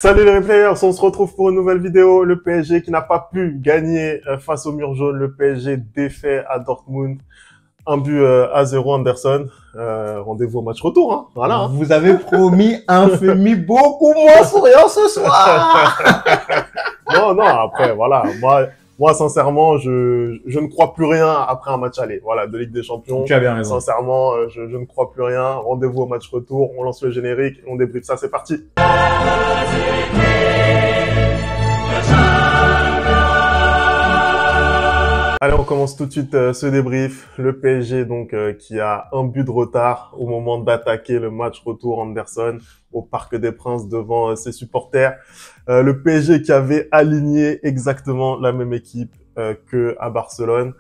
Salut les replayers, on se retrouve pour une nouvelle vidéo. Le PSG qui n'a pas pu gagner face au mur jaune. Le PSG défait à Dortmund. Un but à 0 Anderson. Rendez-vous au match retour. Hein. Voilà. Hein. Vous avez promis un Femi beaucoup moins souriant ce soir. Non, après, voilà. Moi, sincèrement, je ne crois plus rien après un match aller. Voilà, de Ligue des Champions. Tu as bien raison. Sincèrement, je ne crois plus rien. Rendez-vous au match retour. On lance le générique et on débriefe ça. C'est parti. Allez, on commence tout de suite ce débrief. Le PSG donc qui a un but de retard au moment d'attaquer le match retour Anderson au Parc des Princes devant ses supporters. Le PSG qui avait aligné exactement la même équipe que à Barcelone,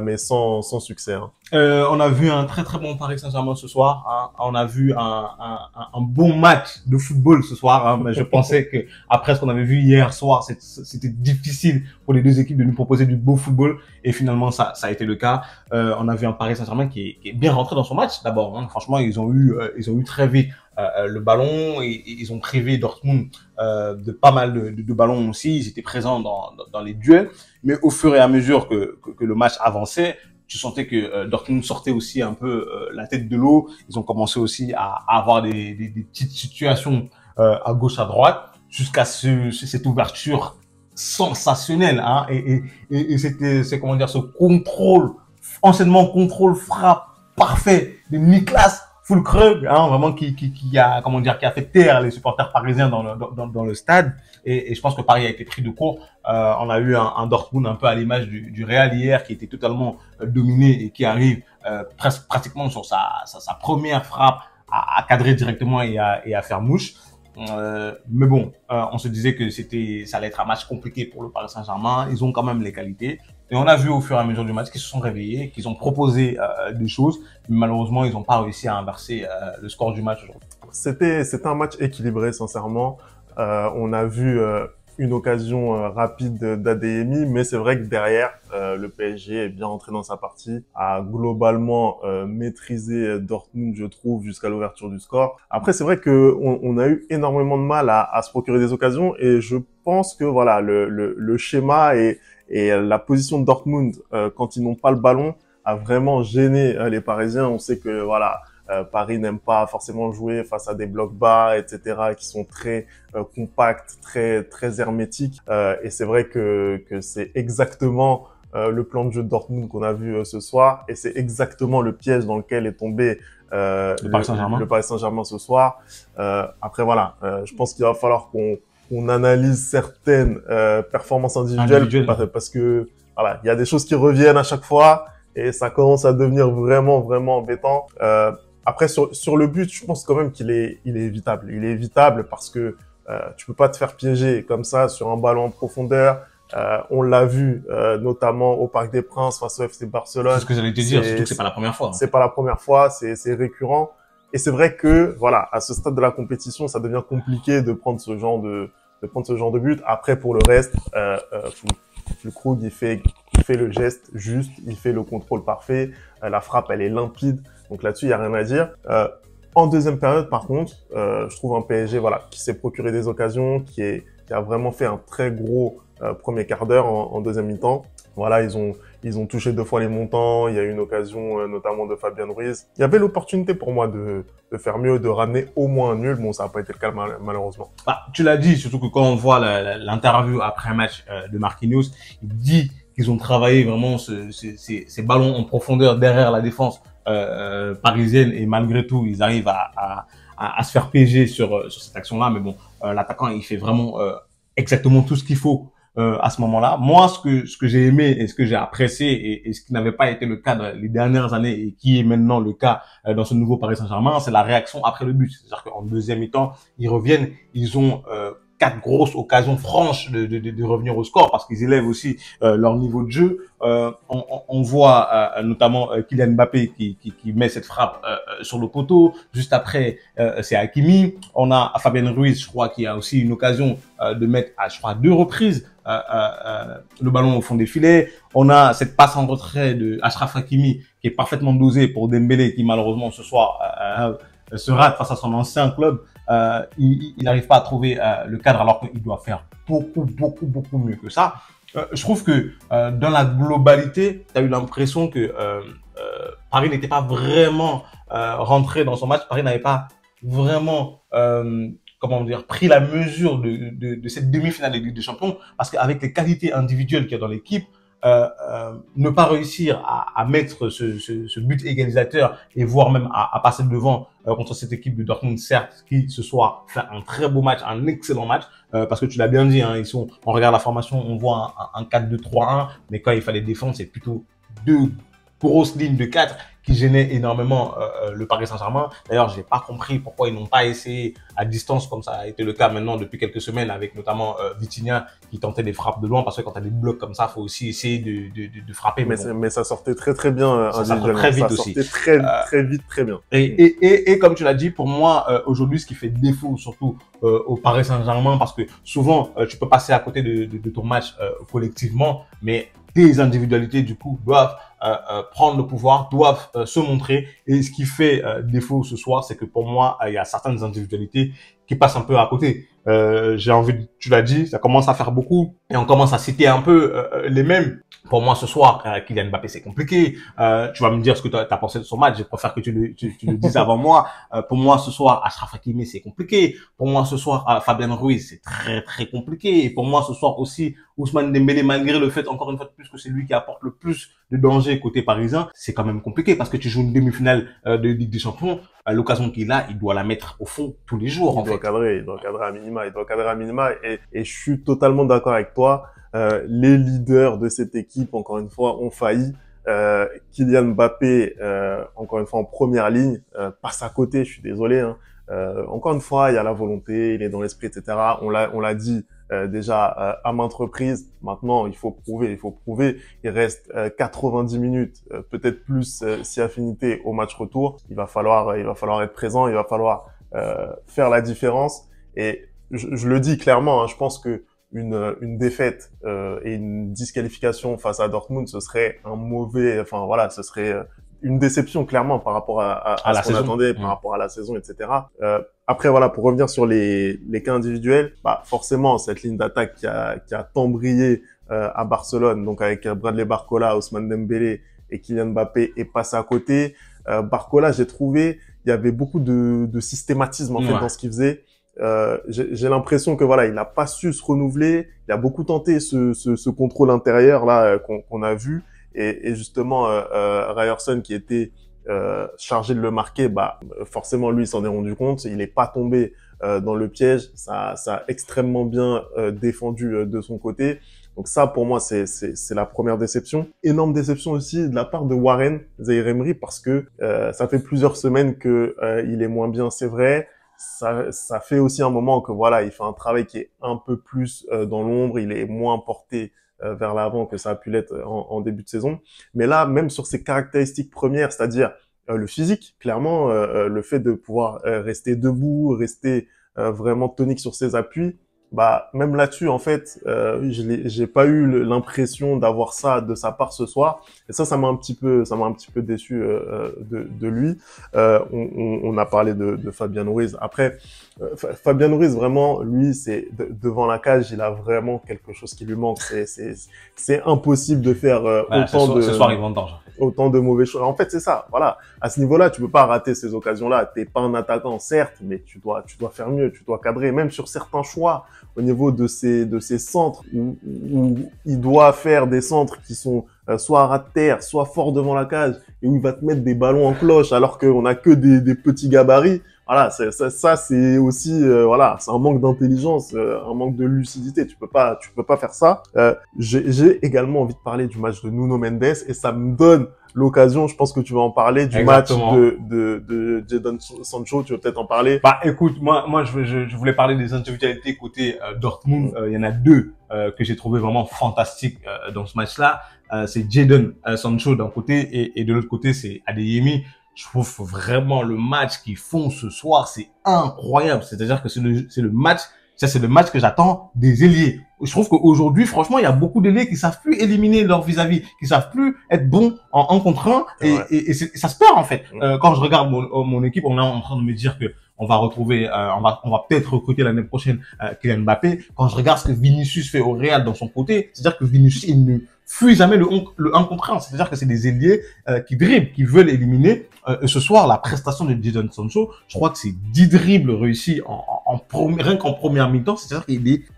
mais sans succès. Hein. On a vu un très bon Paris Saint-Germain ce soir. Hein. On a vu un bon match de football ce soir. Hein. Mais je pensais que après ce qu'on avait vu hier soir, c'était difficile pour les deux équipes de nous proposer du beau football. Et finalement, ça a été le cas. On a vu un Paris Saint-Germain qui est bien rentré dans son match d'abord. Hein. Franchement, ils ont eu très vite le ballon et ils ont privé Dortmund de pas mal de ballons aussi. Ils étaient présents dans les duels. Mais au fur et à mesure que le match avançait, tu sentais que Dortmund sortait aussi un peu la tête de l'eau. Ils ont commencé aussi à avoir des petites situations à gauche, à droite, jusqu'à cette ouverture sensationnelle. Hein, et c'est comment dire, ce contrôle, enchaînement contrôle frappe parfait de Niklas Füllkrug, hein, vraiment qui a comment dire, qui a fait taire les supporters parisiens dans le stade. Et je pense que Paris a été pris de court. On a eu un Dortmund un peu à l'image du Real hier, qui était totalement dominé et qui arrive pratiquement sur sa première frappe à cadrer directement et à faire mouche. Mais bon, on se disait que ça allait être un match compliqué pour le Paris Saint-Germain. Ils ont quand même les qualités. Et on a vu au fur et à mesure du match qu'ils se sont réveillés, qu'ils ont proposé des choses. Mais malheureusement, ils n'ont pas réussi à inverser le score du match aujourd'hui. C'était un match équilibré, sincèrement. On a vu une occasion rapide d'Adeyemi, mais c'est vrai que derrière, le PSG est bien rentré dans sa partie, a globalement maîtrisé Dortmund, je trouve, jusqu'à l'ouverture du score. Après, c'est vrai que on a eu énormément de mal à se procurer des occasions, et je pense que voilà, le schéma et la position de Dortmund quand ils n'ont pas le ballon a vraiment gêné les Parisiens. On sait que voilà, Paris n'aime pas forcément jouer face à des blocs bas, etc., qui sont très compacts, très hermétiques. Et c'est vrai que c'est exactement le plan de jeu de Dortmund qu'on a vu ce soir, et c'est exactement le piège dans lequel est tombé le Paris Saint-Germain ce soir. Après voilà, je pense qu'il va falloir qu'on analyse certaines performances individuelles. Parce que voilà, il y a des choses qui reviennent à chaque fois et ça commence à devenir vraiment embêtant. Après sur le but, je pense quand même qu'il est évitable. Il est évitable parce que tu peux pas te faire piéger comme ça sur un ballon en profondeur. On l'a vu notamment au Parc des Princes face au FC Barcelone. C'est ce que j'allais te dire, surtout que c'est pas la première fois. Hein. C'est pas la première fois, c'est récurrent. Et c'est vrai que voilà, à ce stade de la compétition, ça devient compliqué de prendre ce genre de but. Après, pour le reste, Füllkrug, il fait le geste juste, il fait le contrôle parfait, la frappe, elle est limpide. Donc là-dessus, il y a rien à dire. En deuxième période, par contre, je trouve un PSG voilà, qui s'est procuré des occasions, qui a vraiment fait un très gros premier quart d'heure en deuxième mi-temps. Voilà, ils ont touché 2 fois les montants. Il y a eu une occasion notamment de Fabien Ruiz. Il y avait l'opportunité pour moi de faire mieux, de ramener au moins un nul. Bon, ça n'a pas été le cas malheureusement. Bah, tu l'as dit, surtout que quand on voit l'interview après un match de Marquinhos, il dit qu'ils ont travaillé vraiment ces ballons en profondeur derrière la défense parisienne, et malgré tout, ils arrivent à se faire piéger sur cette action-là. Mais bon, l'attaquant, il fait vraiment exactement tout ce qu'il faut à ce moment-là. Moi, ce que j'ai aimé et ce que j'ai apprécié et ce qui n'avait pas été le cas dans les dernières années et qui est maintenant le cas dans ce nouveau Paris Saint-Germain, c'est la réaction après le but. C'est-à-dire qu'en deuxième mi-temps, ils reviennent, ils ont 4 grosses occasions franches de revenir au score parce qu'ils élèvent aussi leur niveau de jeu. On voit notamment Kylian Mbappé qui met cette frappe sur le poteau. Juste après, c'est Hakimi. On a Fabien Ruiz, je crois, qui a aussi une occasion de mettre à, je crois, 2 reprises le ballon au fond des filets. On a cette passe en retrait de Achraf Hakimi qui est parfaitement dosée pour Dembélé qui malheureusement ce soir se rate face à son ancien club. il n'arrive pas à trouver le cadre alors qu'il doit faire beaucoup mieux que ça. Je trouve que dans la globalité, tu as eu l'impression que Paris n'était pas vraiment rentré dans son match. Paris n'avait pas vraiment comment dire, pris la mesure de cette demi-finale de Ligue des Champions, parce qu'avec les qualités individuelles qu'il y a dans l'équipe, ne pas réussir à mettre ce but égalisateur et voire même à passer devant contre cette équipe de Dortmund, certes, qui ce soir fait un très beau match, un excellent match, parce que tu l'as bien dit, hein, on regarde la formation, on voit un 4-2-3-1, mais quand il fallait défendre, c'est plutôt deux grosses lignes de 4 qui gênaient énormément le Paris Saint-Germain. D'ailleurs, j'ai pas compris pourquoi ils n'ont pas essayé à distance, comme ça a été le cas maintenant depuis quelques semaines, avec notamment Vitinha qui tentait des frappes de loin, parce que quand tu as des blocs comme ça, faut aussi essayer de frapper. Mais ça sortait très bien. Ça sortait très vite aussi. Ça sortait très vite, très bien. Et comme tu l'as dit, pour moi, aujourd'hui, ce qui fait défaut surtout au Paris Saint-Germain, parce que souvent, tu peux passer à côté de ton match collectivement, mais tes individualités, du coup, doivent prendre le pouvoir, doivent se montrer. Et ce qui fait défaut ce soir, c'est que pour moi, il y a certaines individualités qui passent un peu à côté. J'ai envie, tu l'as dit, ça commence à faire beaucoup et on commence à citer un peu les mêmes. Pour moi, ce soir, Kylian Mbappé, c'est compliqué. Tu vas me dire ce que tu as pensé de son match. Je préfère que tu le dises avant moi. Pour moi, ce soir, Achraf Hakimi, c'est compliqué. Pour moi, ce soir, Fabien Ruiz, c'est très compliqué. Et pour moi, ce soir aussi, Ousmane Dembélé, malgré le fait, encore une fois de plus, que c'est lui qui apporte le plus de danger côté parisien, c'est quand même compliqué parce que tu joues une demi-finale de Ligue des Champions. L'occasion qu'il a, il doit la mettre au fond tous les jours. Il doit cadrer à minima. Et je suis totalement d'accord avec toi. Les leaders de cette équipe, encore une fois, ont failli. Kylian Mbappé, encore une fois en première ligne, passe à côté. Je suis désolé. Hein. Encore une fois, il y a la volonté, il est dans l'esprit, etc. On l'a dit déjà à maintes reprises. Maintenant, il faut prouver. Il reste 90 minutes, peut-être plus si affinité au match retour. Il va falloir être présent. Il va falloir faire la différence. Et je le dis clairement. Hein, je pense que une défaite et une disqualification face à Dortmund, ce serait ce serait une déception clairement par rapport à ce qu'on attendait, par rapport à la saison, etc. Après voilà, pour revenir sur les cas individuels, forcément cette ligne d'attaque qui a tant brillé à Barcelone, donc avec Bradley Barcola, Ousmane Dembélé et Kylian Mbappé, est passé à côté. Barcola, j'ai trouvé, il y avait beaucoup de systématisme en fait dans ce qu'il faisait. J'ai l'impression que voilà, il n'a pas su se renouveler. Il a beaucoup tenté ce contrôle intérieur là qu'on a vu, et justement Ryerson qui était chargé de le marquer, forcément lui il s'en est rendu compte. Il n'est pas tombé dans le piège. Ça a extrêmement bien défendu de son côté. Donc ça, pour moi, c'est la première déception. Énorme déception aussi de la part de Warren Zaïre-Emery, parce que ça fait plusieurs semaines que il est moins bien, c'est vrai. Ça fait aussi un moment que voilà, il fait un travail qui est un peu plus dans l'ombre, il est moins porté vers l'avant que ça a pu l'être en début de saison. Mais là, même sur ses caractéristiques premières, c'est-à-dire le physique, clairement, le fait de pouvoir rester debout, rester vraiment tonique sur ses appuis, même là-dessus, en fait, j'ai pas eu l'impression d'avoir ça de sa part ce soir. Et ça m'a un petit peu déçu de lui. On a parlé de Fabien Ruiz. Après, Fabien Ruiz, vraiment, lui, c'est devant la cage, il a vraiment quelque chose qui lui manque. C'est impossible de faire ce soir, il vendange. Autant de mauvais choix. En fait, c'est ça. Voilà. À ce niveau-là, tu peux pas rater ces occasions-là. T'es pas un attaquant, certes, mais tu dois faire mieux, tu dois cadrer. Même sur certains choix, au niveau de ces centres où il doit faire des centres qui sont soit à ras de terre, soit fort devant la cage, et où il va te mettre des ballons en cloche alors qu'on a que des petits gabarits. Voilà, ça c'est aussi c'est un manque d'intelligence, un manque de lucidité. Tu peux pas faire ça. J'ai également envie de parler du match de Nuno Mendes, et ça me donne l'occasion, je pense que tu vas en parler, du Exactement. match de Jadon Sancho. Tu vas peut-être en parler. Écoute, moi je voulais parler des individualités côté Dortmund. Il y en a deux que j'ai trouvé vraiment fantastiques dans ce match-là. C'est Jadon Sancho d'un côté, et de l'autre côté c'est Adeyemi. Je trouve vraiment le match qu'ils font ce soir, c'est incroyable. C'est-à-dire que c'est le match que j'attends des ailiers. Je trouve qu'aujourd'hui, franchement, il y a beaucoup d'ailiers qui savent plus éliminer leur vis-à-vis, qui savent plus être bons en contre un, et ça se perd en fait. Quand je regarde mon équipe, on est en train de me dire que on va retrouver, on va peut-être recruter l'année prochaine Kylian Mbappé. Quand je regarde ce que Vinicius fait au Real dans son côté, c'est-à-dire que Vinicius, il ne fuit jamais le 1 contre 1. C'est-à-dire que c'est des ailiers qui dribblent, qui veulent éliminer. Et ce soir, la prestation de Jadon Sancho, je crois que c'est 10 dribbles réussis rien qu'en première mi-temps. C'est-à-dire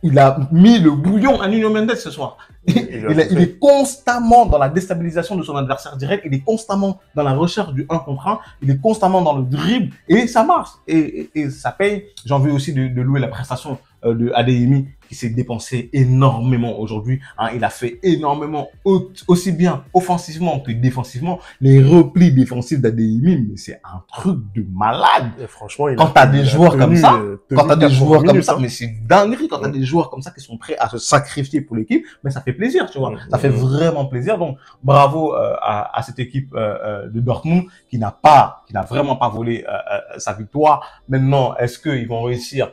il a mis le bouillon à Nuno Mendes ce soir. Il est constamment dans la déstabilisation de son adversaire direct. Il est constamment dans la recherche du 1 contre 1. Il est constamment dans le dribble et ça marche. Et ça paye. J'ai envie aussi de louer la prestation de Adeyemi qui s'est dépensé énormément aujourd'hui. Il a fait énormément, aussi bien offensivement que défensivement. Les replis défensifs d'Adeyemi, mais c'est un truc de malade. Et franchement, quand t'as des joueurs comme ça, mais c'est dinguerie quand t'as des joueurs comme ça qui sont prêts à se sacrifier pour l'équipe, mais ça fait plaisir, tu vois. Ça fait vraiment plaisir. Donc, bravo à cette équipe de Dortmund qui n'a vraiment pas volé sa victoire. Maintenant, est-ce qu'ils vont réussir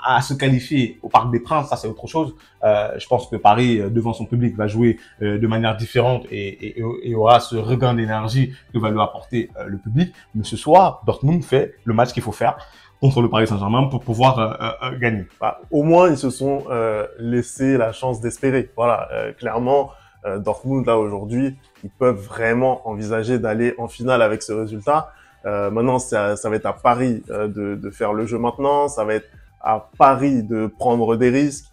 à se qualifier au Parc des Princes? Ça, c'est autre chose. Je pense que Paris, devant son public, va jouer de manière différente et aura ce regain d'énergie que va lui apporter le public. Mais ce soir, Dortmund fait le match qu'il faut faire contre le Paris Saint-Germain pour pouvoir gagner. Au moins, ils se sont laissé la chance d'espérer. Voilà, clairement, Dortmund, là, aujourd'hui, ils peuvent vraiment envisager d'aller en finale avec ce résultat. Maintenant, ça va être à Paris de faire le jeu maintenant. Ça va être à Paris de prendre des risques.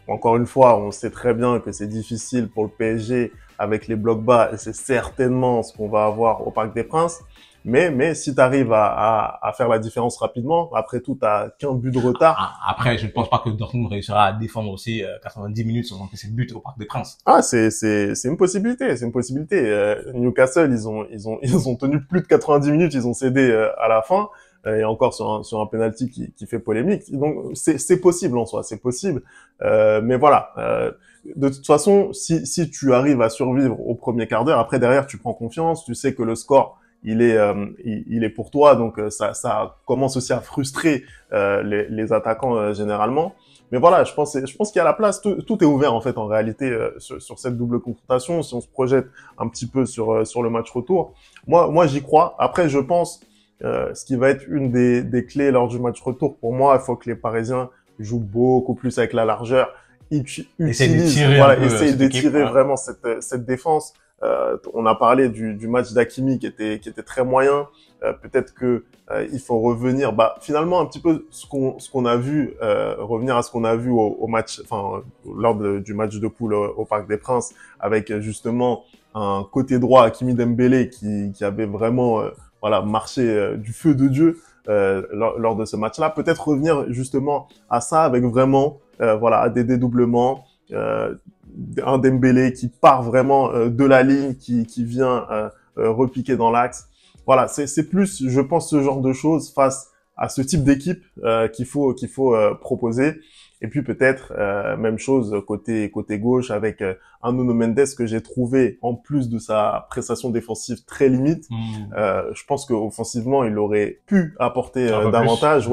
Encore une fois, on sait très bien que c'est difficile pour le PSG avec les blocs bas et c'est certainement ce qu'on va avoir au Parc des Princes. Mais si tu arrives à faire la différence rapidement, après tout, t'as qu'un but de retard. Après, je ne pense pas que Dortmund réussira à défendre aussi 90 minutes sans encaisser de but au Parc des Princes. C'est une possibilité, c'est une possibilité. Newcastle, ils ont tenu plus de 90 minutes, ils ont cédé à la fin. Et encore sur un penalty qui fait polémique. Donc c'est possible en soi, c'est possible. Mais voilà, de toute façon, si tu arrives à survivre au premier quart d'heure, après derrière tu prends confiance, tu sais que le score il est pour toi, donc ça commence aussi à frustrer les attaquants généralement. Mais voilà, je pense qu'il y a la place, tout est ouvert en fait en réalité sur cette double confrontation. Si on se projette un petit peu sur le match retour, moi j'y crois. Après je pense ce qui va être une des clés lors du match retour, pour moi, il faut que les Parisiens jouent beaucoup plus avec la largeur, essayent d'étirer vraiment cette défense. On a parlé du match d'Hakimi qui était très moyen. Peut-être que il faut revenir, finalement un petit peu ce qu'on a vu, revenir à ce qu'on a vu au match, enfin lors du match de poule au Parc des Princes, avec justement un côté droit Hakimi Dembélé qui avait vraiment marché du feu de Dieu lors de ce match-là. Peut-être revenir justement à ça avec vraiment à des dédoublements, un Dembélé qui part vraiment de la ligne, qui vient repiquer dans l'axe. Voilà, c'est plus, je pense, ce genre de choses face à ce type d'équipe qu'il faut proposer. Et puis peut-être même chose côté gauche avec un Nuno Mendes que j'ai trouvé, en plus de sa prestation défensive très limite. Je pense qu'offensivement il aurait pu apporter davantage,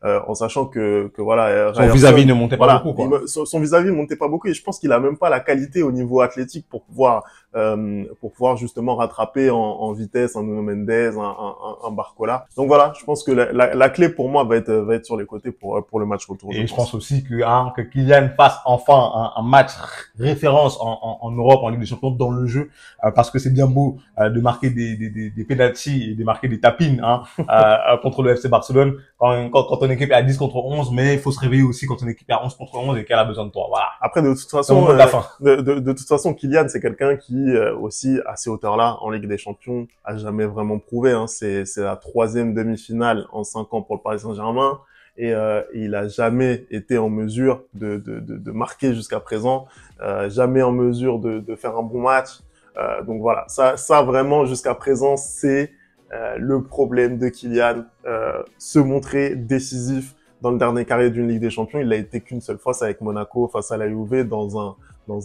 en sachant que voilà, son vis-à-vis ne montait pas beaucoup, quoi. Son vis-à-vis ne montait pas beaucoup et je pense qu'il a même pas la qualité au niveau athlétique pour pouvoir justement rattraper en vitesse un Nuno Mendes, un Barcola. Donc voilà, je pense que la clé pour moi va être sur les côtés pour le match retour. Et je pense aussi que Kylian fasse enfin un match référence en Europe, en Ligue des Champions, dans le jeu, parce que c'est bien beau de marquer des penalties et de marquer des tapines contre le FC Barcelone quand ton équipe est à 10 contre 11, mais il faut se réveiller aussi quand ton équipe est à 11 contre 11 et qu'elle a besoin de toi. Voilà. Après, de toute façon, Kylian, c'est quelqu'un qui aussi à ces hauteurs-là en Ligue des Champions a jamais vraiment prouvé. C'est la 3e demi-finale en 5 ans pour le Paris Saint-Germain. Et il a jamais été en mesure de marquer jusqu'à présent, jamais en mesure de faire un bon match. Donc voilà, ça vraiment jusqu'à présent c'est le problème de Kylian, se montrer décisif dans le dernier carré d'une Ligue des Champions. Il l'a été qu'une seule fois, c'est avec Monaco face à la Juve dans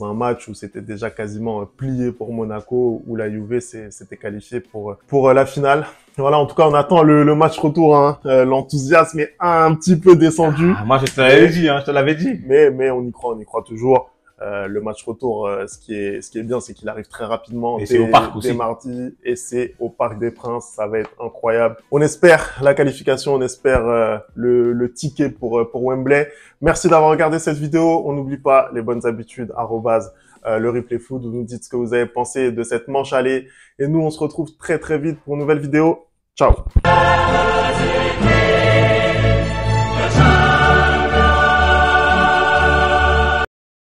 un match où c'était déjà quasiment plié pour Monaco, où la Juve s'était qualifiée pour la finale. Voilà, en tout cas, on attend le match retour. L'enthousiasme est un petit peu descendu. Moi, je te l'avais dit. Mais on y croit toujours. Le match retour, ce qui est bien, c'est qu'il arrive très rapidement. Et c'est au Parc aussi. Dès mardi, et c'est au Parc des Princes. Ça va être incroyable. On espère la qualification, on espère le ticket pour Wembley. Merci d'avoir regardé cette vidéo. On n'oublie pas les bonnes habitudes, le replay foot. Vous nous dites ce que vous avez pensé de cette manche aller. Et nous, on se retrouve très très vite pour une nouvelle vidéo. Ciao!